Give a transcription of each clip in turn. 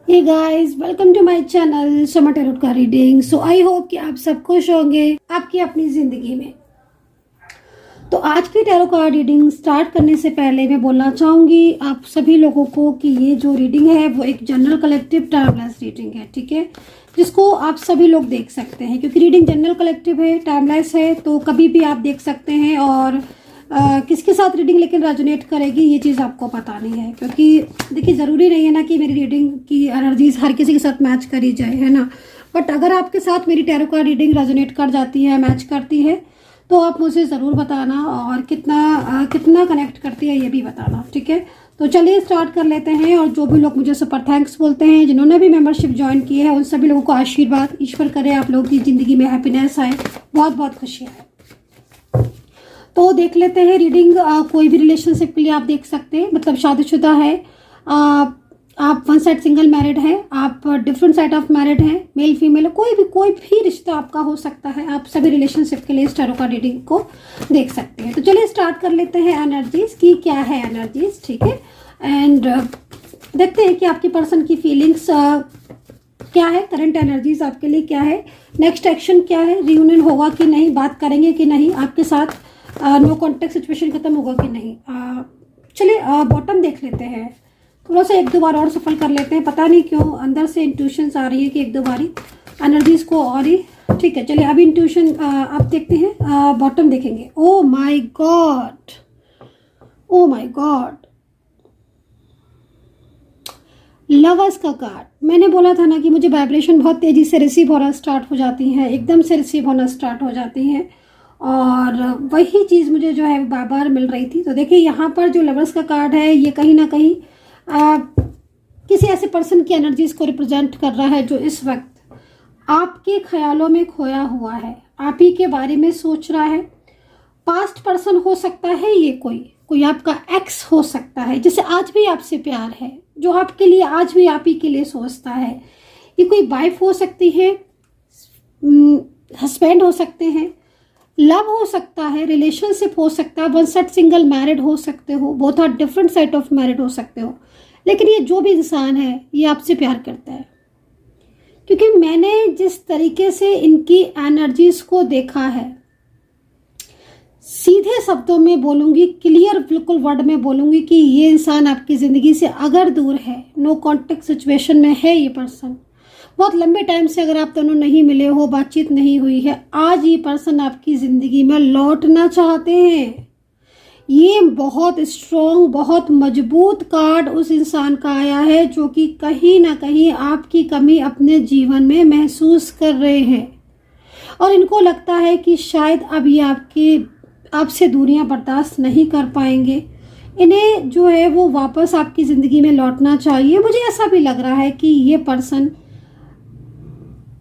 Hey guys, welcome to my channel Sama tarot का reading. So I hope कि आप सब खुश होंगे आपकी अपनी ज़िंदगी में। तो आज की टैरो कार्ड रीडिंग स्टार्ट करने से पहले मैं बोलना चाहूँगी आप सभी लोगों को कि ये जो रीडिंग है वो एक जनरल कलेक्टिव टाइमलेस रीडिंग है, ठीक है, जिसको आप सभी लोग देख सकते हैं। क्योंकि रीडिंग जनरल कलेक्टिव है, टाइमलेस है, तो कभी भी आप देख सकते हैं। और किसके साथ रीडिंग लेकिन रेजोनेट करेगी ये चीज़ आपको पता नहीं है। क्योंकि देखिए, ज़रूरी नहीं है ना कि मेरी रीडिंग की एनर्जीज हर किसी के साथ मैच करी जाए, है ना। बट अगर आपके साथ मेरी टैरो कार्ड रीडिंग रेजोनेट कर जाती है, मैच करती है, तो आप मुझे ज़रूर बताना और कितना कनेक्ट करती है ये भी बताना, ठीक है। तो चलिए स्टार्ट कर लेते हैं। और जो भी लोग मुझे सुपर थैंक्स बोलते हैं, जिन्होंने भी मेंबरशिप ज्वाइन की है, उन सभी लोगों को आशीर्वाद ईश्वर करे आप लोगों की ज़िंदगी में हैप्पीनेस आए, बहुत बहुत खुशियाँ आए। तो देख लेते हैं रीडिंग। कोई भी रिलेशनशिप के लिए आप देख सकते हैं, मतलब शादीशुदा है, आप वन साइड सिंगल मैरिड है, आप डिफरेंट साइड ऑफ मैरिड है, मेल फीमेल, कोई भी रिश्ता आपका हो सकता है। आप सभी रिलेशनशिप के लिए इस टैरो कार्ड रीडिंग को देख सकते हैं। तो चलिए स्टार्ट कर लेते हैं एनर्जीज की क्या है एनर्जीज, ठीक है। एंड देखते हैं कि आपकी पर्सन की फीलिंग्स क्या है, करंट एनर्जीज आपके लिए क्या है, नेक्स्ट एक्शन क्या है, रियूनियन होगा कि नहीं, बात करेंगे कि नहीं आपके साथ, नो कॉन्टेक्ट सिचुएशन खत्म होगा कि नहीं। चलिए बॉटम देख लेते हैं, थोड़ा सा एक दो बार और सफल कर लेते हैं। पता नहीं क्यों अंदर से इंट्यूशंस आ रही है कि एक दो बारी एनर्जीज को और ही, ठीक है। चलिए अभी इंट्यूशन आप देखते हैं, बॉटम देखेंगे। Oh my God, oh my God, lovers का कार्ड। मैंने बोला था ना कि मुझे वाइब्रेशन बहुत तेजी से रिसीव होना स्टार्ट हो जाती है, एकदम से रिसीव होना स्टार्ट हो जाती हैं, और वही चीज़ मुझे जो है बार बार मिल रही थी। तो देखिए यहाँ पर जो लवर्स का कार्ड है ये कहीं ना कहीं किसी ऐसे पर्सन की एनर्जीज को रिप्रेजेंट कर रहा है जो इस वक्त आपके ख्यालों में खोया हुआ है, आप ही के बारे में सोच रहा है। पास्ट पर्सन हो सकता है, ये कोई आपका एक्स हो सकता है जिसे आज भी आपसे प्यार है, जो आपके लिए आज भी आप ही के लिए सोचता है। ये कोई वाइफ हो सकती है, हस्बैंड हो सकते हैं, लव हो सकता है, रिलेशनशिप हो सकता है, वन साइड सिंगल मैरिड हो सकते हो, both are different side of married हो सकते हो। लेकिन ये जो भी इंसान है ये आपसे प्यार करता है। क्योंकि मैंने जिस तरीके से इनकी एनर्जीज को देखा है, सीधे शब्दों में बोलूँगी, क्लियर बिल्कुल वर्ड में बोलूँगी कि ये इंसान आपकी ज़िंदगी से अगर दूर है, नो कॉन्टेक्ट सिचुएशन में है ये पर्सन, बहुत लंबे टाइम से अगर आप दोनों नहीं मिले हो, बातचीत नहीं हुई है, आज ये पर्सन आपकी ज़िंदगी में लौटना चाहते हैं। ये बहुत स्ट्रॉन्ग, बहुत मजबूत कार्ड उस इंसान का आया है जो कि कहीं ना कहीं आपकी कमी अपने जीवन में महसूस कर रहे हैं, और इनको लगता है कि शायद अब ये आपसे दूरियां बर्दाश्त नहीं कर पाएंगे, इन्हें जो है वो वापस आपकी ज़िंदगी में लौटना चाहिए। मुझे ऐसा भी लग रहा है कि ये पर्सन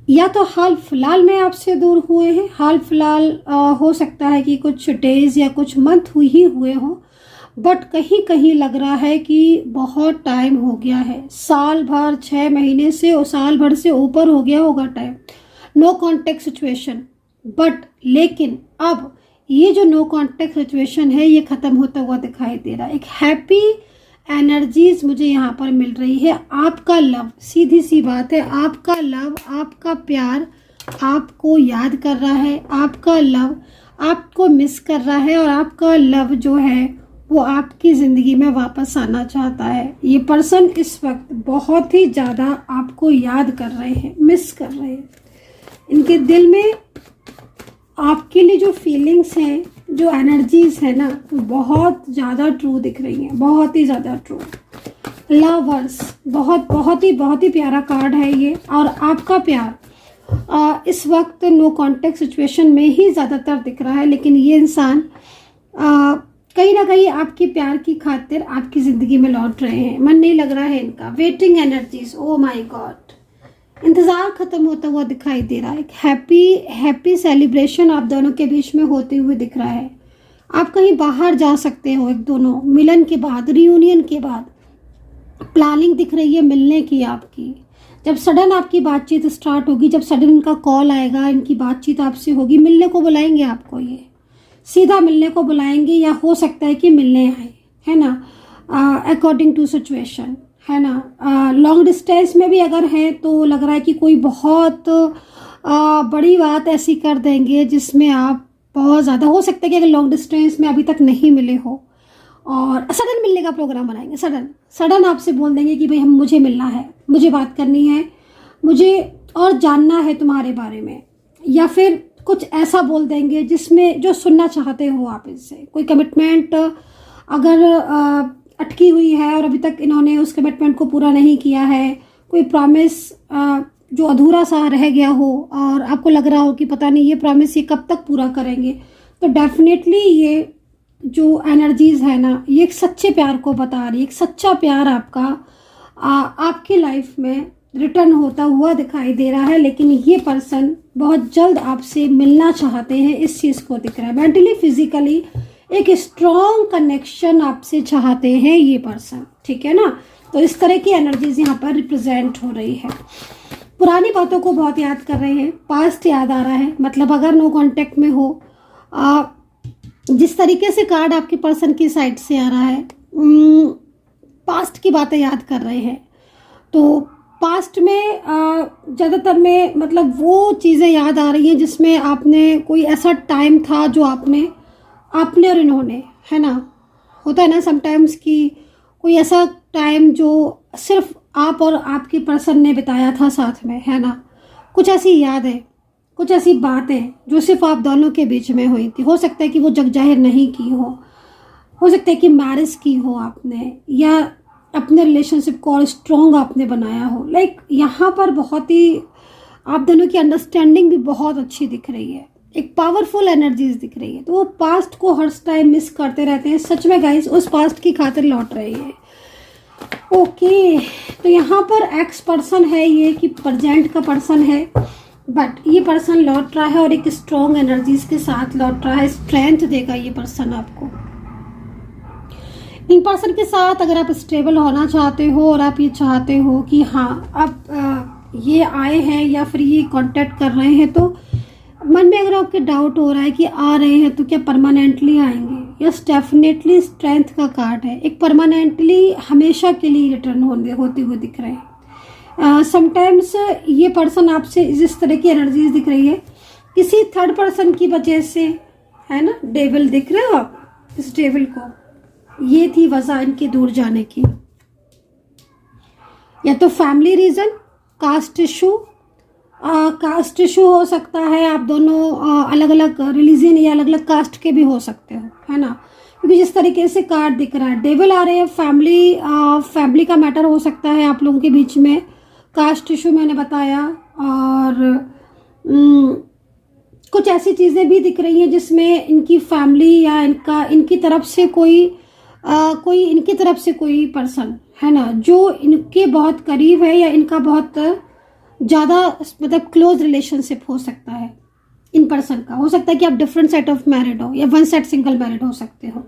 या तो हाल फिलहाल में आपसे दूर हुए हैं, हाल फिलहाल हो सकता है कि कुछ डेज या कुछ मंथ ही हुए हों, बट कहीं कहीं लग रहा है कि बहुत टाइम हो गया है, साल भर 6 महीने से और साल भर से ऊपर हो गया होगा time, no contact situation. But लेकिन अब ये जो नो कॉन्टेक्ट सिचुएशन है ये ख़त्म होता हुआ दिखाई दे रहा है। एक हैप्पी एनर्जीज मुझे यहाँ पर मिल रही है। आपका लव, सीधी सी बात है, आपका लव, आपका प्यार आपको याद कर रहा है, आपका लव आपको मिस कर रहा है, और आपका लव जो है वो आपकी ज़िंदगी में वापस आना चाहता है। ये पर्सन इस वक्त बहुत ही ज़्यादा आपको याद कर रहे हैं, मिस कर रहे हैं। इनके दिल में आपके लिए जो फीलिंग्स हैं, जो एनर्जीज है ना, बहुत ज़्यादा ट्रू दिख रही हैं, बहुत ही ज़्यादा ट्रू। लवर्स, बहुत ही प्यारा कार्ड है ये। और आपका प्यार इस वक्त नो कॉन्टेक्ट सिचुएशन में ही ज़्यादातर दिख रहा है, लेकिन ये इंसान कहीं ना कहीं आपके प्यार की खातिर आपकी ज़िंदगी में लौट रहे हैं। मन नहीं लग रहा है इनका। वेटिंग एनर्जीज, ओ माई गॉड, इंतज़ार ख़त्म होता हुआ दिखाई दे रहा है। एक हैप्पी सेलिब्रेशन आप दोनों के बीच में होते हुए दिख रहा है। आप कहीं बाहर जा सकते हो, एक दोनों मिलन के बाद, रियूनियन के बाद प्लानिंग दिख रही है मिलने की आपकी। जब सडन आपकी बातचीत स्टार्ट होगी, जब सडन इनका कॉल आएगा, इनकी बातचीत आपसे होगी, मिलने को बुलाएंगे आपको, ये सीधा मिलने को बुलाएंगे, या हो सकता है कि मिलने आए, है ना, अकॉर्डिंग टू सिचुएशन, है ना। लॉन्ग डिस्टेंस में भी अगर है तो लग रहा है कि कोई बहुत बड़ी बात ऐसी कर देंगे जिसमें आप बहुत ज़्यादा, हो सकता है कि अगर लॉन्ग डिस्टेंस में अभी तक नहीं मिले हो और सडन मिलने का प्रोग्राम बनाएंगे, सडन सडन आपसे बोल देंगे कि भाई मुझे मिलना है, मुझे बात करनी है, मुझे और जानना है तुम्हारे बारे में, या फिर कुछ ऐसा बोल देंगे जिसमें जो सुनना चाहते हो आप इनसे। कोई कमिटमेंट अगर अटकी हुई है और अभी तक इन्होंने उस कमिटमेंट को पूरा नहीं किया है, कोई प्रॉमिस जो अधूरा सा रह गया हो और आपको लग रहा हो कि पता नहीं ये प्रॉमिस ये कब तक पूरा करेंगे, तो डेफिनेटली ये जो एनर्जीज है ना, ये एक सच्चे प्यार को बता रही है। एक सच्चा प्यार आपका आपकी लाइफ में रिटर्न होता हुआ दिखाई दे रहा है, लेकिन ये पर्सन बहुत जल्द आपसे मिलना चाहते हैं, इस चीज़ को दिख रहा है। मेंटली फिजिकली एक स्ट्रॉन्ग कनेक्शन आपसे चाहते हैं ये पर्सन, ठीक है ना। तो इस तरह की एनर्जीज यहाँ पर रिप्रेजेंट हो रही है। पुरानी बातों को बहुत याद कर रहे हैं, पास्ट याद आ रहा है, मतलब अगर नो कांटेक्ट में हो, जिस तरीके से कार्ड आपके पर्सन की साइड से आ रहा है, पास्ट की बातें याद कर रहे हैं। तो पास्ट में ज़्यादातर में मतलब वो चीज़ें याद आ रही हैं जिसमें आपने कोई ऐसा टाइम था जो आपने और इन्होंने, है ना, होता है ना समटाइम्स कि कोई ऐसा टाइम जो सिर्फ आप और आपके पर्सन ने बिताया था साथ में, है ना। कुछ ऐसी यादें, कुछ ऐसी बातें जो सिर्फ आप दोनों के बीच में हुई थी। हो सकता है कि वो जग जाहिर नहीं की हो सकता है कि मैरिज की हो आपने, या अपने रिलेशनशिप को और स्ट्रॉन्ग आपने बनाया हो। लाइक यहाँ पर बहुत ही आप दोनों की अंडरस्टैंडिंग भी बहुत अच्छी दिख रही है, एक पावरफुल एनर्जीज दिख रही है। तो वो पास्ट को हर टाइम मिस करते रहते हैं, सच में गाइस उस पास्ट की खातिर लौट रही है। ओके, तो यहाँ पर एक्स पर्सन है ये कि प्रेजेंट का पर्सन है, बट ये पर्सन लौट रहा है और एक स्ट्रॉन्ग एनर्जीज के साथ लौट रहा है। स्ट्रेंथ देगा ये पर्सन आपको। इन पर्सन के साथ अगर आप स्टेबल होना चाहते हो और आप ये चाहते हो कि हाँ आप ये आए हैं या फिर ये कांटेक्ट कर रहे हैं, तो मन में अगर आपके डाउट हो रहा है कि आ रहे हैं तो क्या परमानेंटली आएंगे, यस डेफिनेटली स्ट्रेंथ का कार्ड है। एक परमानेंटली हमेशा के लिए रिटर्न होते हुए दिख रहे हैं। समटाइम्स ये पर्सन आपसे इस तरह की एनर्जीज दिख रही है किसी थर्ड पर्सन की वजह से, है ना। डेविल दिख रहे हो आप, इस डेविल को, ये थी वजह इनके दूर जाने की। या तो family reason, caste issue, caste issue हो सकता है, आप दोनों अलग अलग रिलीजन या अलग अलग कास्ट के भी हो सकते हो, है ना। क्योंकि जिस तरीके से कार्ड दिख रहा है, डेविल आ रहे हैं, फैमिली का मैटर हो सकता है आप लोगों के बीच में, कास्ट इशू मैंने बताया, और कुछ ऐसी चीज़ें भी दिख रही हैं जिसमें इनकी फैमिली या इनकी तरफ से कोई इनकी तरफ से कोई पर्सन, है ना, जो इनके बहुत करीब है या इनका बहुत ज़्यादा मतलब क्लोज रिलेशनशिप हो सकता है इन पर्सन का। हो सकता है कि आप डिफरेंट सेट ऑफ मैरिड हो या वन सेट सिंगल मैरिड हो सकते हो।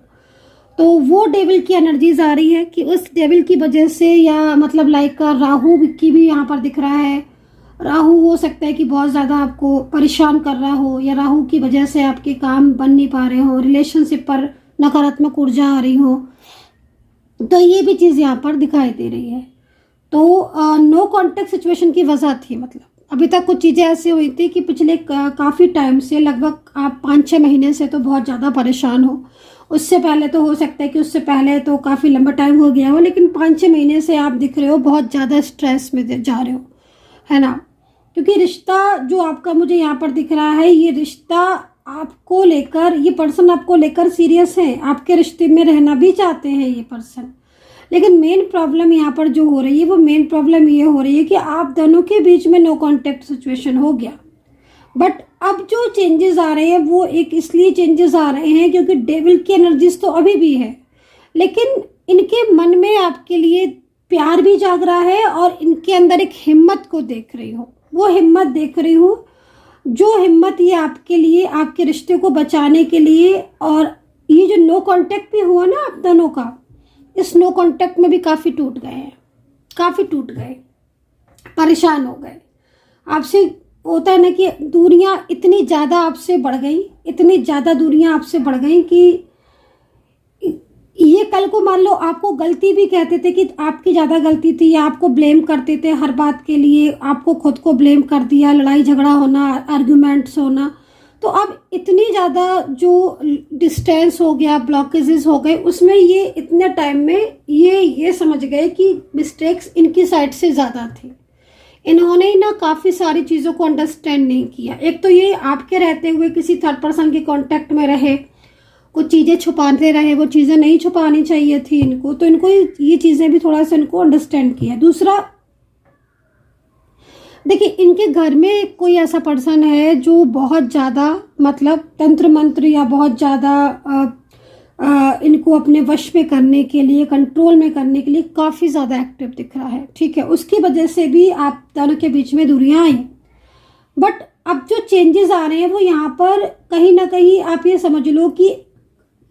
तो वो डेविल की एनर्जीज आ रही है कि उस डेविल की वजह से, या मतलब लाइक राहु की भी यहाँ पर दिख रहा है। राहु हो सकता है कि बहुत ज़्यादा आपको परेशान कर रहा हो, या राहु की वजह से आपके काम बन नहीं पा रहे हो, रिलेशनशिप पर नकारात्मक ऊर्जा आ रही हो, तो ये भी चीज़ यहाँ पर दिखाई दे रही है। तो नो कॉन्टेक्ट सिचुएशन की वजह थी, मतलब अभी तक कुछ चीज़ें ऐसी हुई थी कि पिछले काफ़ी टाइम से, लगभग आप 5-6 महीने से तो बहुत ज़्यादा परेशान हो। उससे पहले तो हो सकता है कि उससे पहले तो काफ़ी लंबा टाइम हो गया हो, लेकिन 5-6 महीने से आप दिख रहे हो बहुत ज़्यादा स्ट्रेस में जा रहे हो, है ना। क्योंकि रिश्ता जो आपका मुझे यहाँ पर दिख रहा है, ये रिश्ता आपको लेकर, ये पर्सन आपको लेकर सीरियस है, आपके रिश्ते में रहना भी चाहते हैं ये पर्सन। लेकिन मेन प्रॉब्लम यहाँ पर जो हो रही है, वो मेन प्रॉब्लम ये हो रही है कि आप दोनों के बीच में नो कॉन्टेक्ट सिचुएशन हो गया। बट अब जो चेंजेस आ रहे हैं वो एक इसलिए चेंजेस आ रहे हैं क्योंकि डेविल की एनर्जीज तो अभी भी है, लेकिन इनके मन में आपके लिए प्यार भी जाग रहा है और इनके अंदर एक हिम्मत को देख रही हूँ। वो हिम्मत देख रही हूँ जो हिम्मत ये आपके लिए, आपके रिश्ते को बचाने के लिए। और ये जो नो कॉन्टेक्ट भी हुआ ना आप दोनों का, इस नो कॉन्टेक्ट में भी काफ़ी टूट गए हैं, काफ़ी टूट गए, परेशान हो गए। आपसे होता है ना कि दूरियां इतनी ज़्यादा आपसे बढ़ गई, इतनी ज़्यादा दूरियां आपसे बढ़ गई कि ये कल को मान लो आपको गलती भी कहते थे कि आपकी ज़्यादा गलती थी, या आपको ब्लेम करते थे हर बात के लिए, आपको खुद को ब्लेम कर दिया, लड़ाई झगड़ा होना, आर्ग्यूमेंट्स होना, तो अब इतनी ज़्यादा जो डिस्टेंस हो गया, ब्लॉकेजेस हो गए, उसमें ये इतने टाइम में ये समझ गए कि मिस्टेक्स इनकी साइड से ज़्यादा थी। इन्होंने ही ना काफ़ी सारी चीज़ों को अंडरस्टैंड नहीं किया। एक तो ये आपके रहते हुए किसी थर्ड पर्सन के कांटेक्ट में रहे, कुछ चीज़ें छुपाते रहे, वो चीज़ें नहीं छुपानी चाहिए थी इनको, तो इनको ये चीज़ें भी थोड़ा सा इनको अंडरस्टैंड किया। दूसरा, देखिए इनके घर में कोई ऐसा पर्सन है जो बहुत ज़्यादा मतलब तंत्र मंत्र या बहुत ज़्यादा इनको अपने वश में करने के लिए, कंट्रोल में करने के लिए काफ़ी ज़्यादा एक्टिव दिख रहा है। ठीक है, उसकी वजह से भी आप दोनों के बीच में दूरियां आई। बट अब जो चेंजेस आ रहे हैं वो यहाँ पर कहीं ना कहीं आप ये समझ लो कि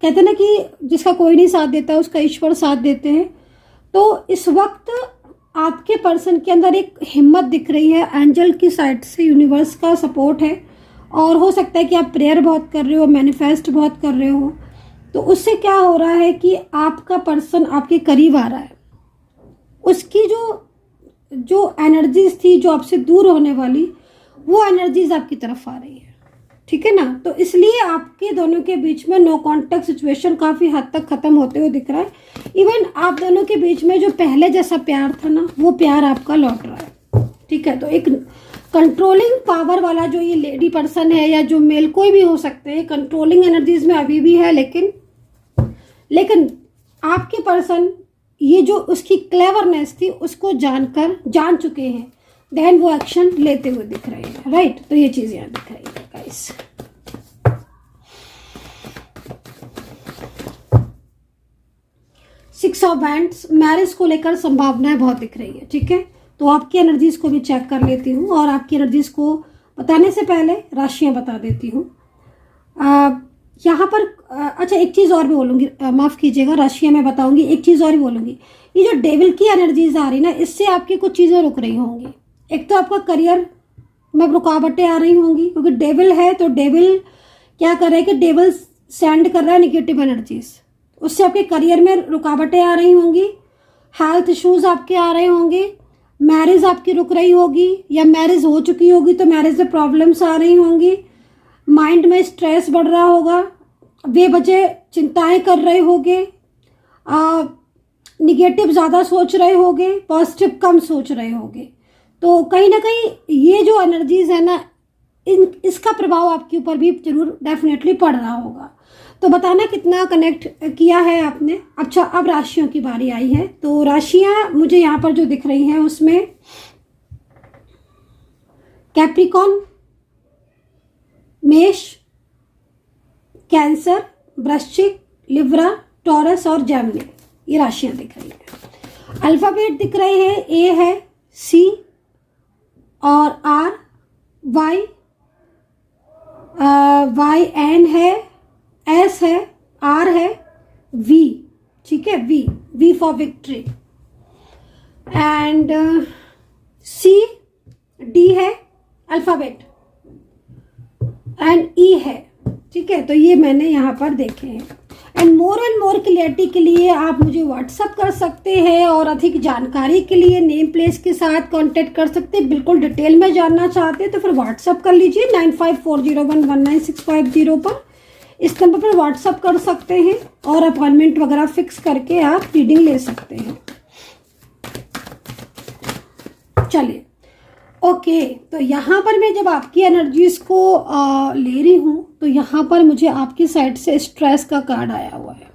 कहते हैं ना कि जिसका कोई नहीं साथ देता उसका ईश्वर साथ देते हैं। तो इस वक्त आपके पर्सन के अंदर एक हिम्मत दिख रही है, एंजल की साइड से यूनिवर्स का सपोर्ट है, और हो सकता है कि आप प्रेयर बहुत कर रहे हो, मैनिफेस्ट बहुत कर रहे हो। तो उससे क्या हो रहा है कि आपका पर्सन आपके करीब आ रहा है, उसकी जो एनर्जीज थी जो आपसे दूर होने वाली, वो एनर्जीज आपकी तरफ आ रही है। ठीक है ना, तो इसलिए आपके दोनों के बीच में नो कांटेक्ट सिचुएशन काफ़ी हद तक ख़त्म होते हुए दिख रहा है। इवन आप दोनों के बीच में जो पहले जैसा प्यार था ना, वो प्यार आपका लौट रहा है। ठीक है, तो एक कंट्रोलिंग पावर वाला जो ये लेडी पर्सन है या जो मेल कोई भी हो सकते हैं, कंट्रोलिंग एनर्जीज में अभी भी है, लेकिन आपके पर्सन ये जो उसकी क्लेवरनेस थी उसको जान चुके हैं, देन वो एक्शन लेते हुए दिख रहे हैं। राइट, तो ये चीज़ यहाँ दिख रही है guys. Six of wands, marriage को लेकर संभावनाएं बहुत दिख रही है। ठीक है, तो आपकी एनर्जीज को भी चेक कर लेती हूँ, और आपकी एनर्जीज को बताने से पहले राशियां बता देती हूँ। यहाँ पर अच्छा एक चीज़ और भी बोलूँगी, माफ़ कीजिएगा, राशियां मैं बताऊंगी, एक चीज़ और भी बोलूँगी। ये जो डेविल की एनर्जीज आ रही ना, इससे आपकी कुछ चीज़ें रुक रही होंगी। एक तो आपका करियर में रुकावटें आ रही होंगी, क्योंकि डेविल है, तो डेविल क्या कर रहा है कि डेविल सेंड कर रहा है नेगेटिव एनर्जीज, उससे आपके करियर में रुकावटें आ रही होंगी, हेल्थ इश्यूज आपके आ रहे होंगे, मैरिज आपकी रुक रही होगी, या मैरिज हो चुकी होगी तो मैरिज में प्रॉब्लम्स आ रही होंगी, माइंड में स्ट्रेस बढ़ रहा होगा, बेवजह चिंताएं कर रहे होगे, निगेटिव ज़्यादा सोच रहे होगे, पॉजिटिव कम सोच रहे होगे। तो कहीं ना कहीं ये जो एनर्जीज है ना, इसका प्रभाव आपके ऊपर भी जरूर डेफिनेटली पड़ रहा होगा। तो बताना कितना कनेक्ट किया है आपने। अच्छा, अब राशियों की बारी आई है, तो राशियां मुझे यहाँ पर जो दिख रही हैं उसमें कैप्रिकॉन, मेष, कैंसर, वृश्चिक, लिब्रा, टॉरस और जेमिनी, ये राशियां दिख रही हैं। अल्फाबेट दिख रहे हैं, ए है, सी और आर, वाई एन है, एस है, आर है, वी। ठीक है, V for victory, and C, D है अल्फाबेट, एंड ई है। ठीक है, तो ये मैंने यहाँ पर देखे हैं। एंड मोर क्लियरिटी के लिए आप मुझे व्हाट्सअप कर सकते हैं, और अधिक जानकारी के लिए नेम प्लेस के साथ कांटेक्ट कर सकते हैं। बिल्कुल डिटेल में जानना चाहते हैं तो फिर व्हाट्सअप कर लीजिए 9540119650 पर, इस नंबर पर व्हाट्सअप कर सकते हैं, और अपॉइंटमेंट वगैरह फिक्स करके आप रीडिंग ले सकते हैं। चलिए, ओके, तो यहाँ पर मैं जब आपकी एनर्जीज को ले रही हूँ, तो यहाँ पर मुझे आपकी साइड से स्ट्रेस का कार्ड आया हुआ है,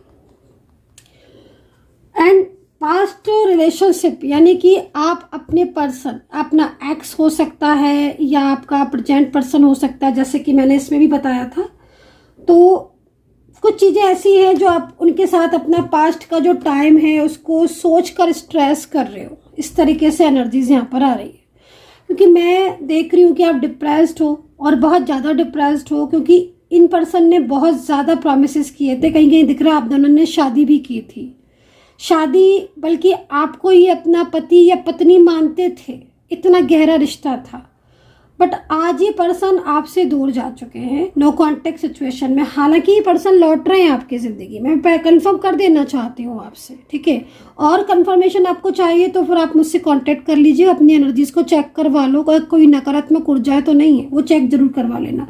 एंड पास्ट रिलेशनशिप, यानी कि आप अपने पर्सन, अपना एक्स हो सकता है या आपका प्रेजेंट पर्सन हो सकता है, जैसे कि मैंने इसमें भी बताया था। तो कुछ चीज़ें ऐसी हैं जो आप उनके साथ अपना पास्ट का जो टाइम है उसको सोच कर स्ट्रेस कर रहे हो, इस तरीके से एनर्जीज यहाँ पर आ रही है। क्योंकि मैं देख रही हूँ कि आप डिप्रेस्ड हो, और बहुत ज़्यादा डिप्रेस्ड हो, क्योंकि इन पर्सन ने बहुत ज़्यादा प्रॉमिसेस किए थे। कहीं कहीं दिख रहा है आप दोनों ने शादी भी की थी, शादी, बल्कि आपको ये अपना पति या पत्नी मानते थे, इतना गहरा रिश्ता था। बट आज ये पर्सन आपसे दूर जा चुके हैं नो कॉन्टेक्ट सिचुएशन में। हालांकि ये पर्सन लौट रहे हैं आपकी ज़िंदगी में, मैं कंफर्म कर देना चाहती हूँ आपसे, ठीक है। और कंफर्मेशन आपको चाहिए तो फिर आप मुझसे कांटेक्ट कर लीजिए, अपनी एनर्जीज को चेक करवा लो, कोई नकारात्मक ऊर्जा तो नहीं है, वो चेक जरूर करवा लेना।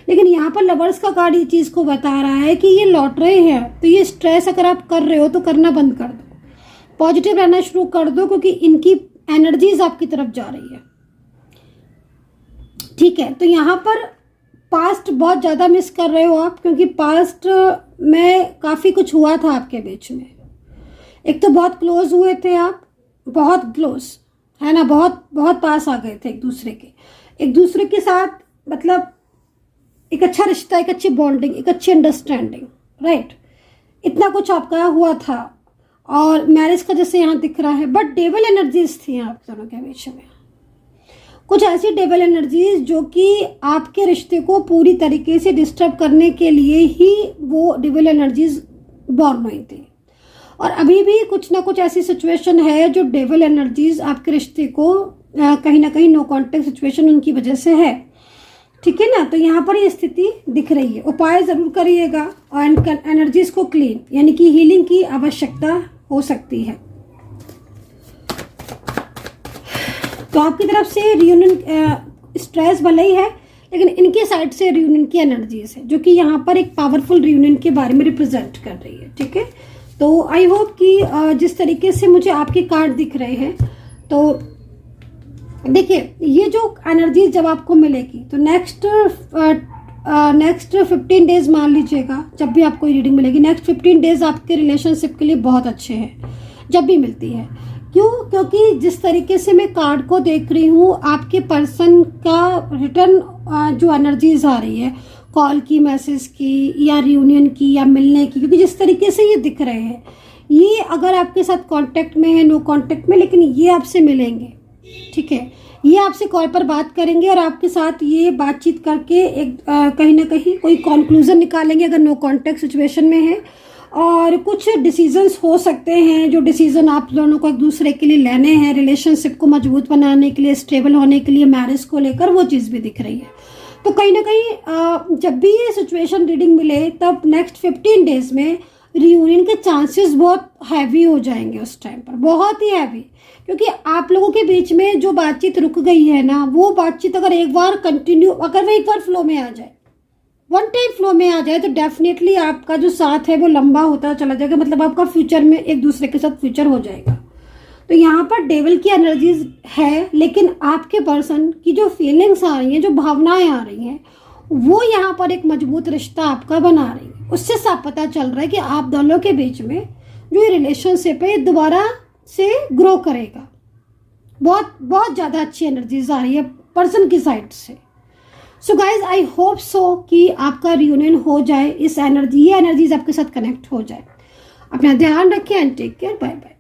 लेकिन यहाँ पर लवर्स का कार्ड ये चीज़ को बता रहा है कि ये लौट रहे हैं, तो ये स्ट्रेस अगर आप कर रहे हो तो करना बंद कर दो, पॉजिटिव रहना शुरू कर दो, क्योंकि इनकी एनर्जीज आपकी तरफ जा रही है, ठीक है। तो यहाँ पर पास्ट बहुत ज़्यादा मिस कर रहे हो आप, क्योंकि पास्ट में काफ़ी कुछ हुआ था आपके बीच में। एक तो बहुत क्लोज हुए थे आप, बहुत क्लोज है ना, बहुत बहुत पास आ गए थे एक दूसरे के साथ, मतलब एक अच्छा रिश्ता, एक अच्छी बॉन्डिंग, एक अच्छी अंडरस्टैंडिंग, राइट। इतना कुछ आपका हुआ था और मैरिज का जैसे यहाँ दिख रहा है, बट डेविल एनर्जीज थी आप दोनों के बीच में, कुछ ऐसी डेविल एनर्जीज जो कि आपके रिश्ते को पूरी तरीके से डिस्टर्ब करने के लिए ही वो डेविल एनर्जीज बॉर्न हुई थी। और अभी भी कुछ ना कुछ ऐसी सिचुएशन है जो डेविल एनर्जीज आपके रिश्ते को कहीं ना कहीं नो कॉन्टेक्ट सिचुएशन उनकी वजह से है, ठीक है ना। तो यहाँ पर ये स्थिति दिख रही है, उपाय जरूर करिएगा और एनर्जीज को क्लीन यानी कि हीलिंग की आवश्यकता हो सकती है। तो आपकी तरफ से रियूनियन स्ट्रेस भले ही है, लेकिन इनके साइड से रियूनियन की एनर्जीज है जो कि यहाँ पर एक पावरफुल रियूनियन के बारे में रिप्रेजेंट कर रही है, ठीक है। तो आई होप कि जिस तरीके से मुझे आपके कार्ड दिख रहे हैं, तो देखिए ये जो एनर्जी जब आपको मिलेगी तो नेक्स्ट 15 डेज मान लीजिएगा, जब भी आपको रीडिंग मिलेगी नेक्स्ट 15 डेज आपके रिलेशनशिप के लिए बहुत अच्छे हैं जब भी मिलती है। क्यों? क्योंकि जिस तरीके से मैं कार्ड को देख रही हूँ, आपके पर्सन का रिटर्न जो एनर्जीज आ रही है, कॉल की, मैसेज की, या रियूनियन की, या मिलने की, क्योंकि जिस तरीके से ये दिख रहे हैं, ये अगर आपके साथ कांटेक्ट में है, नो कांटेक्ट में, लेकिन ये आपसे मिलेंगे, ठीक है। ये आपसे कॉल पर बात करेंगे और आपके साथ ये बातचीत करके एक कहीं ना कहीं कोई कंक्लूजन निकालेंगे अगर नो कांटेक्ट सिचुएशन में है। और कुछ डिसीजंस हो सकते हैं, जो डिसीजन आप दोनों को एक दूसरे के लिए लेने हैं, रिलेशनशिप को मजबूत बनाने के लिए, स्टेबल होने के लिए, मैरिज को लेकर, वो चीज़ भी दिख रही है। तो कहीं ना कहीं जब भी ये सिचुएशन रीडिंग मिले, तब नेक्स्ट 15 डेज में रियूनियन के चांसेस बहुत हैवी हो जाएंगे उस टाइम पर, बहुत ही हैवी, क्योंकि आप लोगों के बीच में जो बातचीत रुक गई है ना, वो बातचीत अगर एक बार कंटिन्यू, अगर वो एक बार फ्लो में आ जाए, वन टाइम फ्लो में आ जाए, तो डेफिनेटली आपका जो साथ है वो लंबा होता चला जाएगा, मतलब आपका फ्यूचर में एक दूसरे के साथ फ्यूचर हो जाएगा। तो यहाँ पर डेविल की एनर्जीज है, लेकिन आपके पर्सन की जो फीलिंग्स आ रही हैं, जो भावनाएं आ रही हैं, वो यहाँ पर एक मजबूत रिश्ता आपका बना रही है। उससे साफ पता चल रहा है कि आप दोनों के बीच में जो ये रिलेशनशिप है दोबारा से ग्रो करेगा। बहुत बहुत ज़्यादा अच्छी एनर्जीज आ रही है पर्सन की साइड से। So guys, I hope so कि आपका रियूनियन हो जाए, ये एनर्जीज आपके साथ कनेक्ट हो जाए। अपना ध्यान रखें and take care, bye bye.